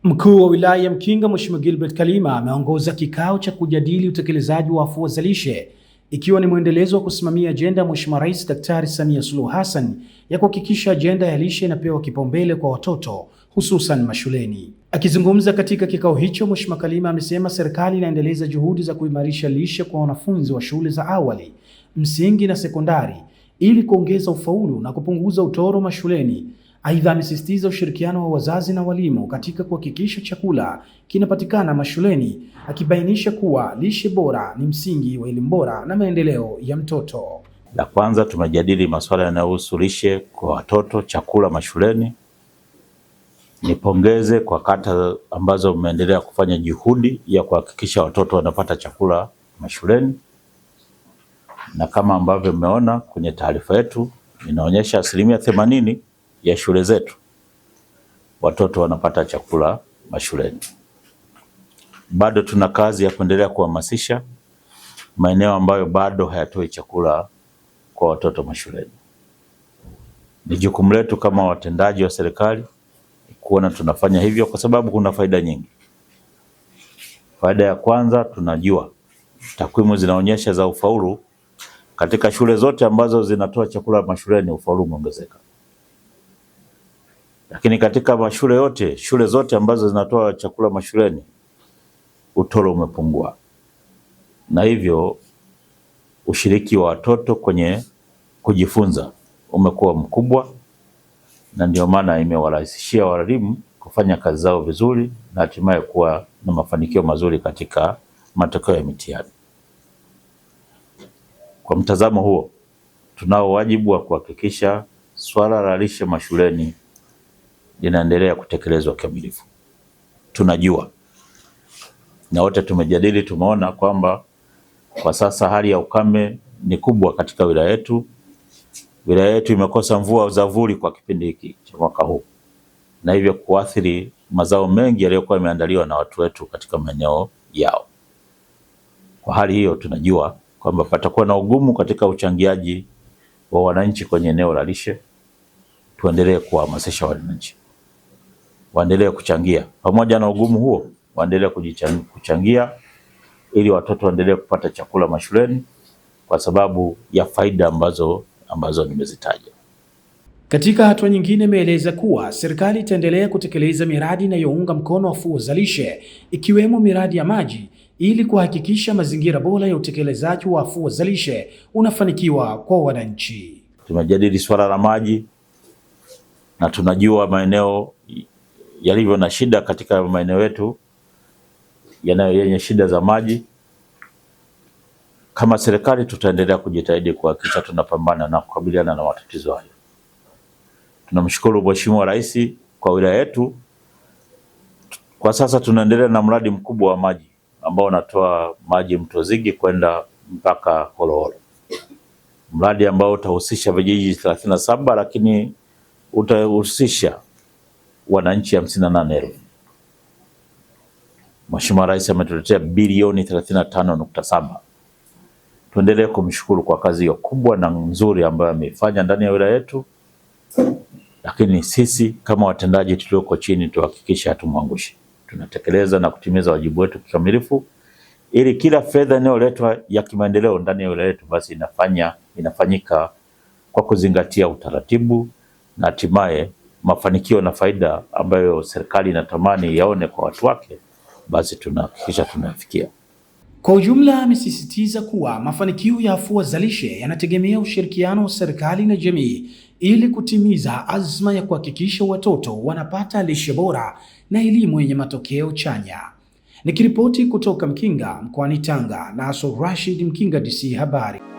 Mkuu wa wilaya ya Mkinga Mheshimiwa Gilbert Kalima ameongoza kikao cha kujadili utekelezaji wa afua za lishe ikiwa ni mwendelezo wa kusimamia ajenda ya Mheshimiwa Rais Daktari Samia Suluhu Hassan ya kuhakikisha ajenda ya lishe inapewa kipaumbele kwa watoto hususan mashuleni. Akizungumza katika kikao hicho, Mheshimiwa Kalima amesema serikali inaendeleza juhudi za kuimarisha lishe kwa wanafunzi wa shule za awali, msingi na sekondari ili kuongeza ufaulu na kupunguza utoro mashuleni. Aidha, amesisitiza ushirikiano wa wazazi na walimu katika kuhakikisha chakula kinapatikana mashuleni, akibainisha kuwa lishe bora ni msingi wa elimu bora na maendeleo ya mtoto. La kwanza, tumejadili masuala yanayohusu lishe kwa watoto, chakula mashuleni. Nipongeze kwa kata ambazo mmeendelea kufanya juhudi ya kuhakikisha watoto wanapata chakula mashuleni, na kama ambavyo mmeona kwenye taarifa yetu inaonyesha 80% ya shule zetu watoto wanapata chakula mashuleni. Bado tuna kazi ya kuendelea kuhamasisha maeneo ambayo bado hayatoi chakula kwa watoto mashuleni. Ni jukumu letu kama watendaji wa serikali kuona tunafanya hivyo, kwa sababu kuna faida nyingi. Faida ya kwanza, tunajua takwimu zinaonyesha za ufaulu katika shule zote ambazo zinatoa chakula mashuleni, ufaulu umeongezeka. Lakini katika shule zote ambazo zinatoa chakula mashuleni, utoro umepungua, na hivyo ushiriki wa watoto kwenye kujifunza umekuwa mkubwa, na ndio maana imewarahisishia walimu kufanya kazi zao vizuri na hatimaye kuwa na mafanikio mazuri katika matokeo ya mitihani. Kwa mtazamo huo, tunao wajibu wa kuhakikisha swala la lishe mashuleni linaendelea kutekelezwa kikamilifu. Tunajua na wote tumejadili, tumeona kwamba kwa sasa hali ya ukame ni kubwa katika wilaya yetu. Wilaya yetu imekosa mvua za vuli kwa kipindi hiki cha mwaka huu, na hivyo kuathiri mazao mengi yaliyokuwa yameandaliwa na watu wetu katika maeneo yao. Kwa hali hiyo, tunajua kwamba patakuwa na ugumu katika uchangiaji wa wananchi kwenye eneo la lishe. Tuendelee kuhamasisha wananchi waendelee kuchangia, pamoja na ugumu huo waendelee kuchangia ili watoto waendelee kupata chakula mashuleni kwa sababu ya faida ambazo nimezitaja. Katika hatua nyingine, imeeleza kuwa serikali itaendelea kutekeleza miradi inayounga mkono afua za lishe ikiwemo miradi ya maji ili kuhakikisha mazingira bora ya utekelezaji wa afua za lishe unafanikiwa kwa wananchi. Tumejadili swala la maji na tunajua maeneo yalivyo na shida katika maeneo yetu yenye shida za maji. Kama serikali tutaendelea kujitahidi kuhakikisha tunapambana na kukabiliana na matatizo hayo. Tunamshukuru Mheshimiwa Rais kwa wilaya yetu. Kwa sasa tunaendelea na mradi mkubwa wa maji ambao unatoa maji Mto Zigi kwenda mpaka Horohoro. Mradi ambao utahusisha vijiji 37 lakini utahusisha wananchi 58,000. Mheshimiwa Rais ametuletea bilioni 35.7. Tuendelee kumshukuru kwa kazi hiyo kubwa na nzuri ambayo ameifanya ndani ya wilaya yetu, lakini sisi kama watendaji tulioko chini tuhakikishe hatumwangushi. Tunatekeleza na kutimiza wajibu wetu kikamilifu ili kila fedha inayoletwa ya kimaendeleo ndani ya wilaya yetu basi inafanyika kwa kuzingatia utaratibu na hatimaye mafanikio na faida ambayo serikali inatamani yaone kwa watu wake, basi tunahakikisha tunafikia. Kwa ujumla, amesisitiza kuwa mafanikio ya afua za lishe yanategemea ushirikiano wa serikali na jamii ili kutimiza azma ya kuhakikisha watoto wanapata lishe bora na elimu yenye matokeo chanya. Nikiripoti kutoka Mkinga mkoani Tanga, Nasor Rashid, Mkinga DC Habari.